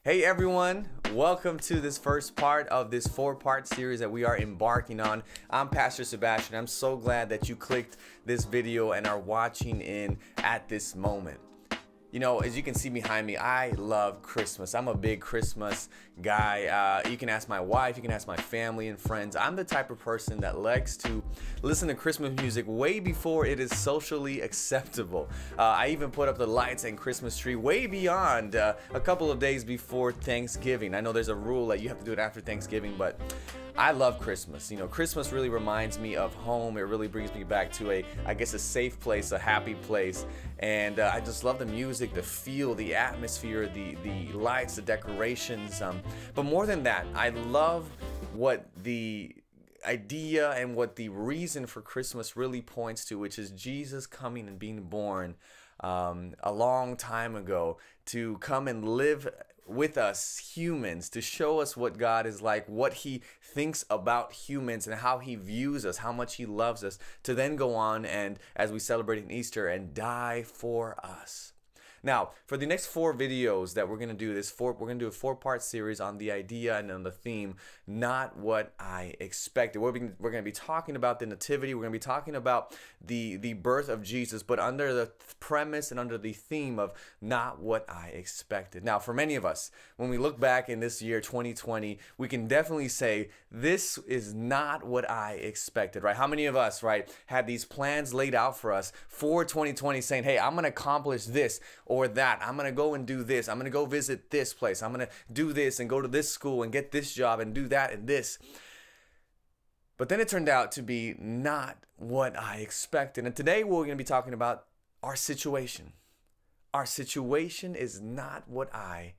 Hey everyone, welcome to this first part of this four-part series that we are embarking on. I'm Pastor Sebastian. I'm so glad that you clicked this video and are watching in at this moment. You know, as you can see behind me, I love Christmas. I'm a big Christmas guy. You can ask my wife, you can ask my family and friends. I'm the type of person that likes to listen to Christmas music way before it is socially acceptable. I even put up the lights and Christmas tree way beyond a couple of days before Thanksgiving. I know there's a rule that you have to do it after Thanksgiving, but I love Christmas. You know, Christmas really reminds me of home. It really brings me back to a safe place, a happy place. And I just love the music, the feel, the atmosphere, the lights, the decorations. But more than that, I love what the idea and what the reason for Christmas really points to, which is Jesus coming and being born a long time ago to come and live with us humans, to show us what God is like, what he thinks about humans and how he views us, how much he loves us, to then go on and, as we celebrate in Easter, and die for us. Now, for the next four videos that we're going to do, we're going to do a four-part series on the idea and on the theme, not what I expected. We're going to be talking about the nativity. We're going to be talking about the birth of Jesus, but under the premise and under the theme of not what I expected. Now, for many of us, when we look back in this year, 2020, we can definitely say this is not what I expected, right? How many of us, right, had these plans laid out for us for 2020 saying, hey, I'm going to accomplish this or that. I'm going to go and do this. I'm going to go visit this place. I'm going to do this and go to this school and get this job and do that and this. But then it turned out to be not what I expected. And today we're going to be talking about our situation. Our situation is not what I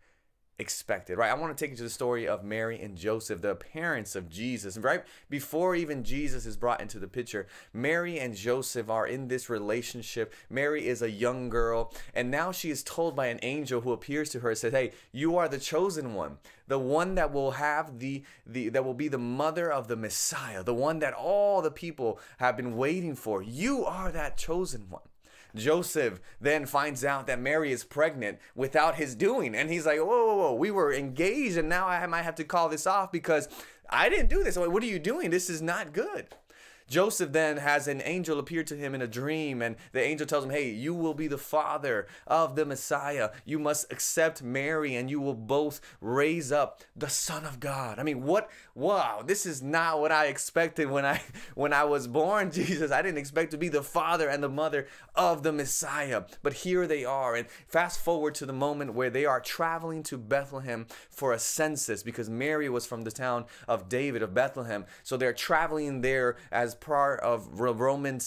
expected, right? I want to take you to the story of Mary and Joseph, the parents of Jesus. Right before even Jesus is brought into the picture, Mary and Joseph are in this relationship. Mary is a young girl, and now she is told by an angel who appears to her and says, hey, you are the chosen one, the one that will have that will be the mother of the Messiah, the one that all the people have been waiting for. You are that chosen one. Joseph then finds out that Mary is pregnant without his doing. And he's like, whoa, we were engaged and now I might have to call this off because I didn't do this. What are you doing? This is not good. Joseph then has an angel appear to him in a dream, and the angel tells him, hey, you will be the father of the Messiah. You must accept Mary and you will both raise up the Son of God. I mean, wow, this is not what I expected when I was born, Jesus. I didn't expect to be the father and the mother of the Messiah. But here they are, and fast forward to the moment where they are traveling to Bethlehem for a census, because Mary was from the town of David, of Bethlehem. So they're traveling there as part of Roman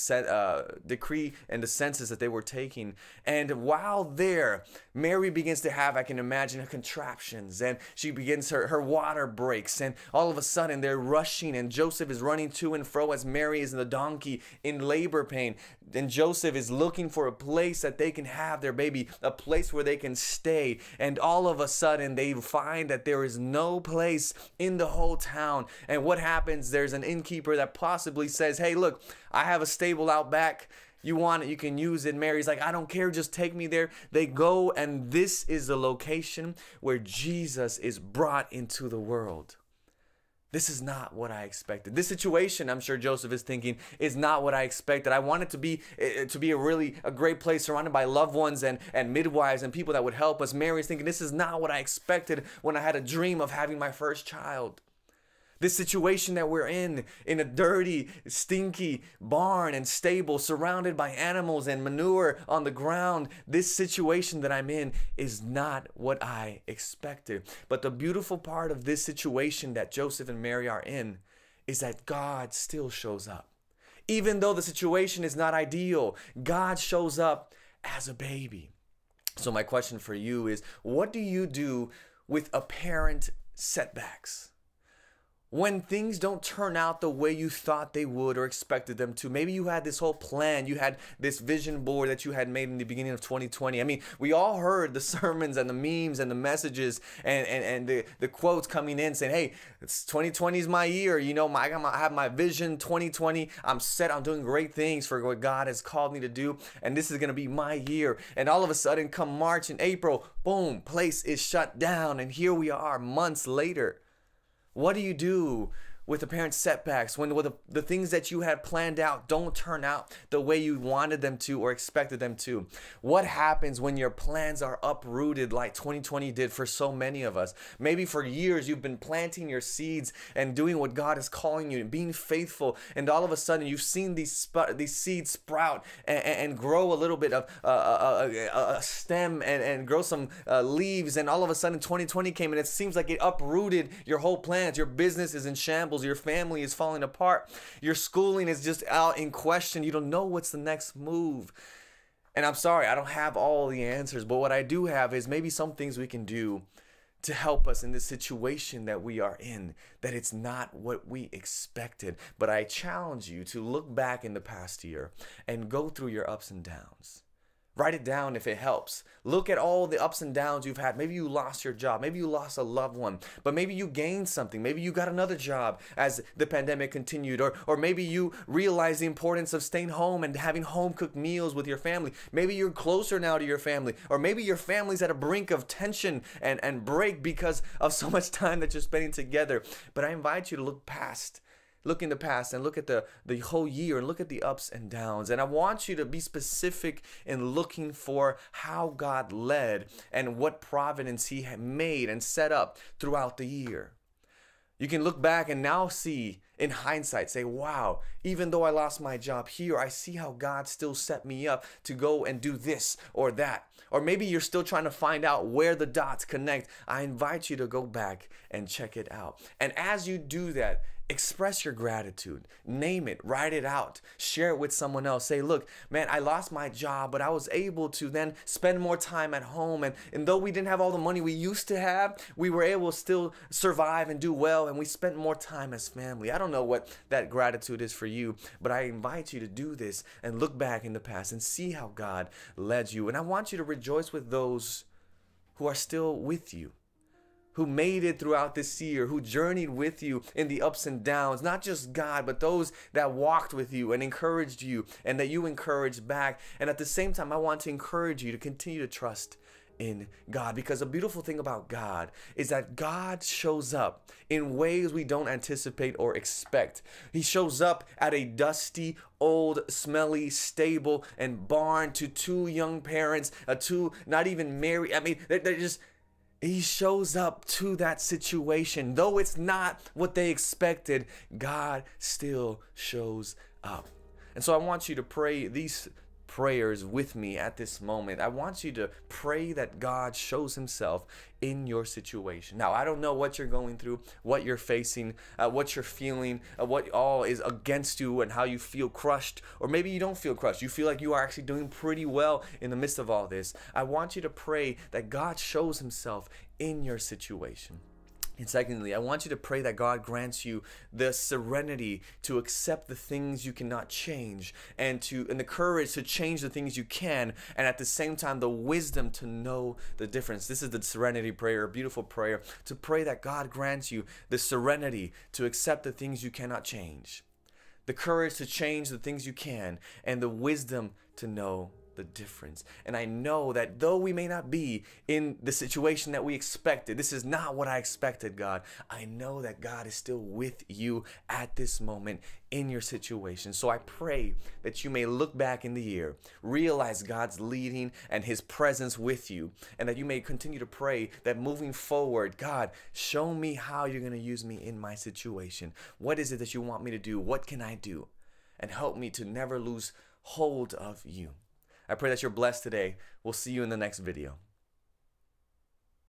decree and the census that they were taking. And while there, Mary begins to have, I can imagine, contraptions, and she begins, her water breaks, and all of a sudden they're rushing, and Joseph is running to and fro as Mary is in the donkey in labor pain. And Joseph is looking for a place that they can have their baby, a place where they can stay. And all of a sudden they find that there is no place in the whole town. And what happens? There's an innkeeper that possibly says, hey, look, I have a stable out back. You want it, you can use it. Mary's like, I don't care, just take me there. They go, and this is the location where Jesus is brought into the world. This is not what I expected. This situation, I'm sure Joseph is thinking, is not what I expected. I want it to be a great place surrounded by loved ones and midwives and people that would help us. Mary's thinking, this is not what I expected when I had a dream of having my first child. This situation that we're in a dirty, stinky barn and stable surrounded by animals and manure on the ground, this situation that I'm in is not what I expected. But the beautiful part of this situation that Joseph and Mary are in is that God still shows up. Even though the situation is not ideal, God shows up as a baby. So my question for you is, what do you do with apparent setbacks? When things don't turn out the way you thought they would or expected them to. Maybe you had this whole plan, you had this vision board that you had made in the beginning of 2020. I mean, we all heard the sermons and the memes and the messages and the quotes coming in saying, hey, it's 2020 is my year. You know, I have my vision 2020. I'm set. I'm doing great things for what God has called me to do. And this is going to be my year. And all of a sudden, come March and April, boom, place is shut down. And here we are months later. What do you do with apparent setbacks when the things that you had planned out don't turn out the way you wanted them to or expected them to? What happens when your plans are uprooted like 2020 did for so many of us? Maybe for years you've been planting your seeds and doing what God is calling you and being faithful, and all of a sudden you've seen these seeds sprout and grow a little bit of a stem and grow some leaves, and all of a sudden 2020 came and it seems like it uprooted your whole plans. Your business is in shambles. Your family is falling apart. Your schooling is just out in question. You don't know what's the next move. And I'm sorry, I don't have all the answers, but what I do have is maybe some things we can do to help us in this situation that we are in, that it's not what we expected. But I challenge you to look back in the past year and go through your ups and downs. Write it down if it helps. Look at all the ups and downs you've had. Maybe you lost your job. Maybe you lost a loved one. But maybe you gained something. Maybe you got another job as the pandemic continued. Or maybe you realized the importance of staying home and having home-cooked meals with your family. Maybe you're closer now to your family. Or maybe your family's at a brink of tension and break because of so much time that you're spending together. But I invite you to look in the past and look at the whole year and look at the ups and downs. And I want you to be specific in looking for how God led and what providence he had made and set up throughout the year. You can look back and now see in hindsight, say, wow, even though I lost my job here, I see how God still set me up to go and do this or that. Or maybe you're still trying to find out where the dots connect. I invite you to go back and check it out. And as you do that, express your gratitude. Name it. Write it out. Share it with someone else. Say, look, man, I lost my job, but I was able to then spend more time at home. And though we didn't have all the money we used to have, we were able to still survive and do well. And we spent more time as family. I don't know what that gratitude is for you, but I invite you to do this and look back in the past and see how God led you. And I want you to rejoice with those who are still with you, who made it throughout this year, who journeyed with you in the ups and downs. Not just God, but those that walked with you and encouraged you and that you encouraged back. And at the same time, I want to encourage you to continue to trust in God, because the beautiful thing about God is that God shows up in ways we don't anticipate or expect. He shows up at a dusty, old, smelly stable and barn to two young parents, two not even married. I mean, they're just... He shows up to that situation. Though it's not what they expected, God still shows up. And so I want you to pray these prayers with me at this moment. I want you to pray that God shows himself in your situation. Now, I don't know what you're going through, what you're facing, what you're feeling, what all is against you and how you feel crushed, or maybe you don't feel crushed. You feel like you are actually doing pretty well in the midst of all this. I want you to pray that God shows himself in your situation. And secondly, I want you to pray that God grants you the serenity to accept the things you cannot change and the courage to change the things you can, and at the same time the wisdom to know the difference. This is the serenity prayer, a beautiful prayer, to pray that God grants you the serenity to accept the things you cannot change, the courage to change the things you can, and the wisdom to know the difference. And I know that though we may not be in the situation that we expected, this is not what I expected, God, I know that God is still with you at this moment in your situation. So I pray that you may look back in the year, realize God's leading and his presence with you, and that you may continue to pray that moving forward, God, show me how you're going to use me in my situation. What is it that you want me to do? What can I do? And help me to never lose hold of you. I pray that you're blessed today. We'll see you in the next video.